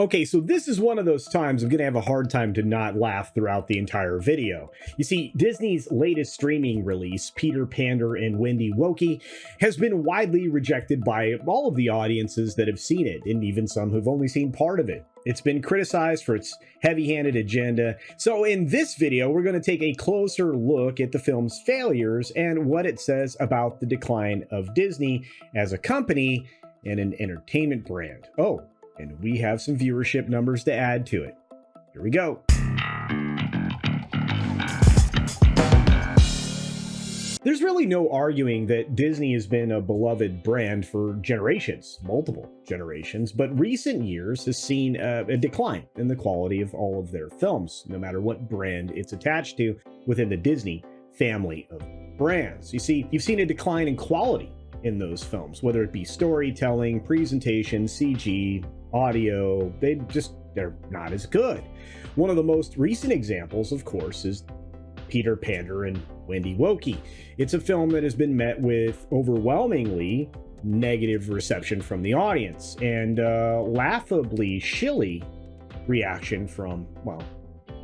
Okay, so this is one of those times I'm going to have a hard time to not laugh throughout the entire video. You see, Disney's latest streaming release, Pander and Wendy Wokey, has been widely rejected by all of the audiences that have seen it, and even some who've only seen part of it. It's been criticized for its heavy-handed agenda. So in this video, we're going to take a closer look at the film's failures and what it says about the decline of Disney as a company and an entertainment brand. Oh, and we have some viewership numbers to add to it. Here we go. There's really no arguing that Disney has been a beloved brand for generations, multiple generations, but recent years has seen a decline in the quality of all of their films, no matter what brand it's attached to within the Disney family of brands. You see, you've seen a decline in quality in those films, whether it be storytelling, presentation, CG, audio. They're not as good. One of the most recent examples, of course, is Pander and Wendy Wokey. It's a film that has been met with overwhelmingly negative reception from the audience and laughably shilly reaction from, well,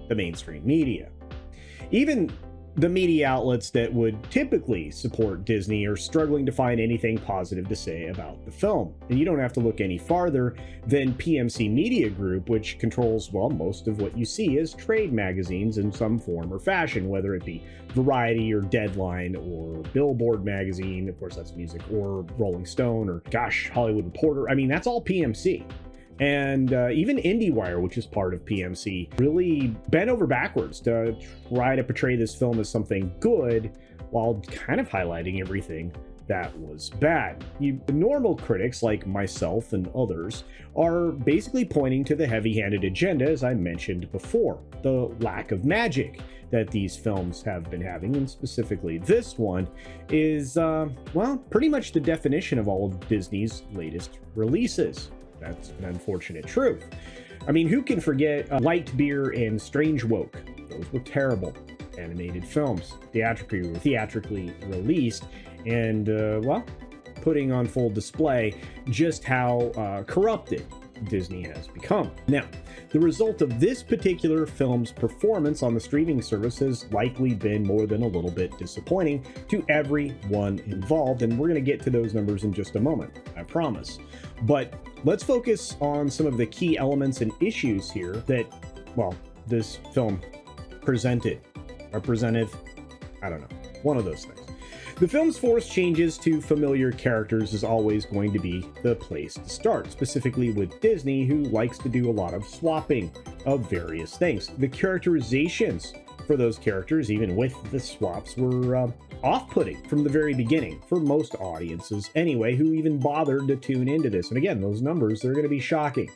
the mainstream media. Even the media outlets that would typically support Disney are struggling to find anything positive to say about the film. And you don't have to look any farther than PMC Media Group, which controls, well, most of what you see as trade magazines in some form or fashion, whether it be Variety or Deadline or Billboard magazine, of course that's music, or Rolling Stone, or gosh, Hollywood Reporter. I mean, that's all PMC. And even IndieWire, which is part of PMC, really bent over backwards to try to portray this film as something good while kind of highlighting everything that was bad. Normal critics like myself and others are basically pointing to the heavy-handed agenda, as I mentioned before, the lack of magic that these films have been having, and specifically this one is, well, pretty much the definition of all of Disney's latest releases. That's an unfortunate truth. I mean, who can forget Light Beer and Strange Woke? Those were terrible animated films, theatrically released, and, well, putting on full display just how corrupted Disney has become. Now, the result of this particular film's performance on the streaming service has likely been more than a little bit disappointing to everyone involved, and we're going to get to those numbers in just a moment, I promise. But let's focus on some of the key elements and issues here that, well, this film presented. Representative? I don't know. One of those things. The film's forced changes to familiar characters is always going to be the place to start, specifically with Disney, who likes to do a lot of swapping of various things. The characterizations for those characters, even with the swaps, were off-putting from the very beginning for most audiences anyway, who even bothered to tune into this. And again, those numbers, they're going to be shocking.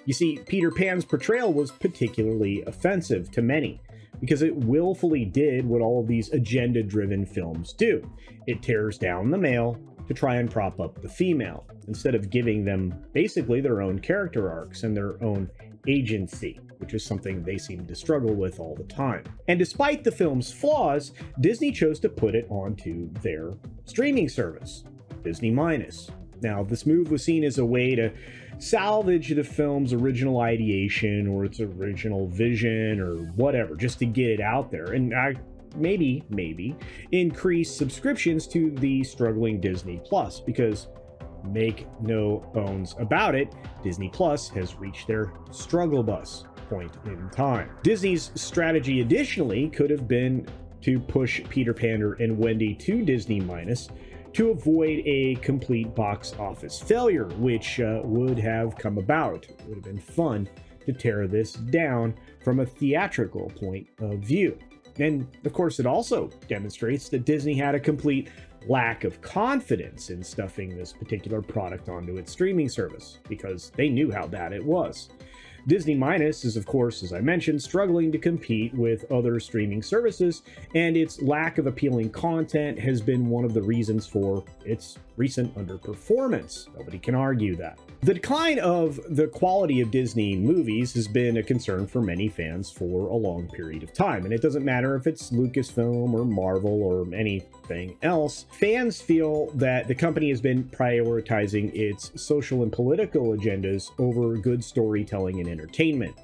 You see, Peter Pan's portrayal was particularly offensive to many, because it willfully did what all of these agenda-driven films do. It tears down the male to try and prop up the female, instead of giving them basically their own character arcs and their own agency, which is something they seem to struggle with all the time. And despite the film's flaws, Disney chose to put it onto their streaming service, Disney Minus. Now, this move was seen as a way to salvage the film's original ideation or its original vision or whatever, just to get it out there and maybe increase subscriptions to the struggling Disney Plus, because make no bones about it, Disney Plus has reached their struggle bus point in time. Disney's strategy additionally could have been to push Pander and Wendy to Disney Minus to avoid a complete box office failure, which would have come about. It would have been fun to tear this down from a theatrical point of view. And of course, it also demonstrates that Disney had a complete lack of confidence in stuffing this particular product onto its streaming service, because they knew how bad it was. Disney Minus is, of course, as I mentioned, struggling to compete with other streaming services, and its lack of appealing content has been one of the reasons for its recent underperformance. Nobody can argue that. The decline of the quality of Disney movies has been a concern for many fans for a long period of time, and it doesn't matter if it's Lucasfilm or Marvel or anything else. Fans feel that the company has been prioritizing its social and political agendas over good storytelling and entertainment.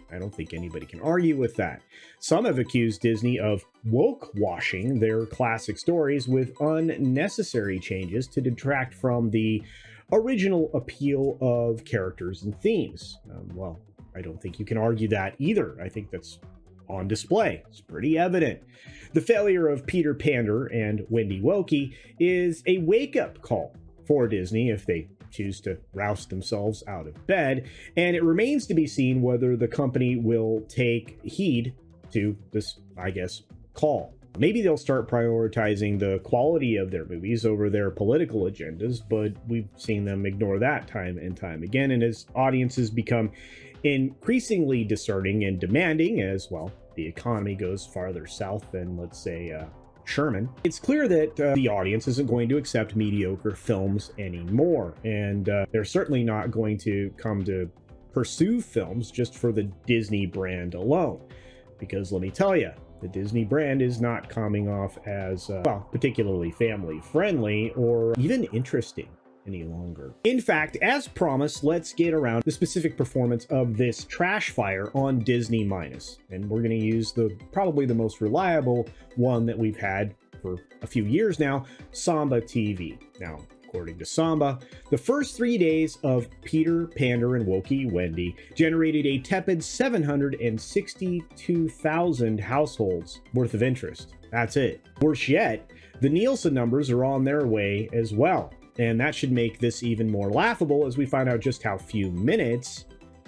I don't think anybody can argue with that. Some have accused Disney of woke washing their classic stories with unnecessary changes to detract from the original appeal of characters and themes. Well, I don't think you can argue that either. I think that's on display. It's pretty evident. The failure of Pander and Wendy Wokey is a wake-up call for Disney if they choose to roust themselves out of bed, and it remains to be seen whether the company will take heed to this, I guess, call. Maybe they'll start prioritizing the quality of their movies over their political agendas, but we've seen them ignore that time and time again, and as audiences become increasingly discerning and demanding as, well, the economy goes farther south than, let's say, Sherman, it's clear that the audience isn't going to accept mediocre films anymore, and they're certainly not going to come to pursue films just for the Disney brand alone, because let me tell you, the Disney brand is not coming off as, well, particularly family-friendly or even interesting any longer. In fact, as promised, let's get around the specific performance of this trash fire on Disney Minus. And we're going to use probably the most reliable one that we've had for a few years now, Samba TV. Now, according to Samba, the first 3 days of Pander and Wokey Wendy generated a tepid 762,000 households worth of interest. That's it. Worse yet, the Nielsen numbers are on their way as well. And that should make this even more laughable as we find out just how few minutes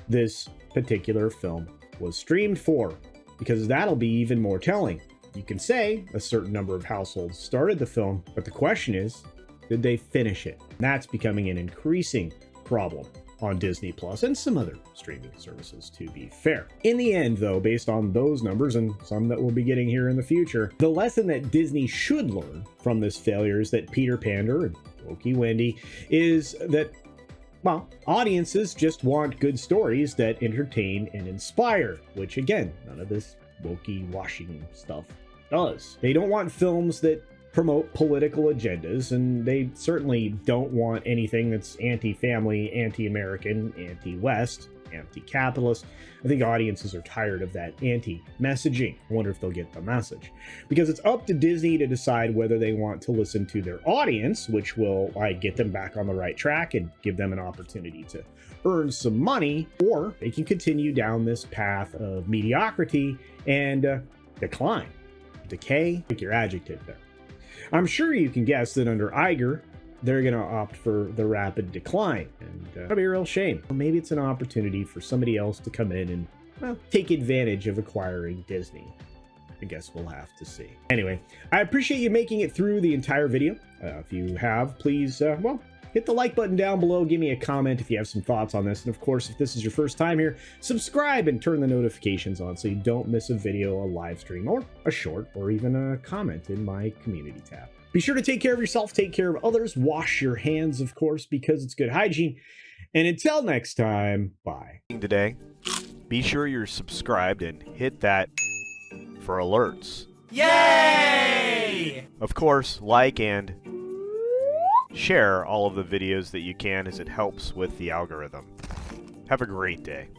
this particular film was streamed for, because that'll be even more telling. You can say a certain number of households started the film, but the question is, did they finish it? That's becoming an increasing problem on Disney Plus and some other streaming services, to be fair. In the end, though, based on those numbers and some that we'll be getting here in the future, the lesson that Disney should learn from this failure is that Pander and Wokey Wendy is that, well, audiences just want good stories that entertain and inspire, which again, none of this wokey washing stuff does. They don't want films that promote political agendas, and they certainly don't want anything that's anti-family, anti-American, anti-West, anti-capitalist. I think audiences are tired of that anti-messaging. I wonder if they'll get the message. Because it's up to Disney to decide whether they want to listen to their audience, which will get them back on the right track and give them an opportunity to earn some money, or they can continue down this path of mediocrity and decline. Decay, pick your adjective there. I'm sure you can guess that under Iger, they're going to opt for the rapid decline, and that'll be a real shame. Or maybe it's an opportunity for somebody else to come in and, well, take advantage of acquiring Disney. I guess we'll have to see. Anyway, I appreciate you making it through the entire video. If you have, please, well, hit the like button down below. Give me a comment if you have some thoughts on this. And of course, if this is your first time here, subscribe and turn the notifications on so you don't miss a video, a live stream, or a short, or even a comment in my community tab. Be sure to take care of yourself, take care of others, wash your hands, of course, because it's good hygiene. And until next time, bye. Today, be sure you're subscribed and hit that for alerts. Yay! Of course, like and share all of the videos that you can, as it helps with the algorithm. Have a great day.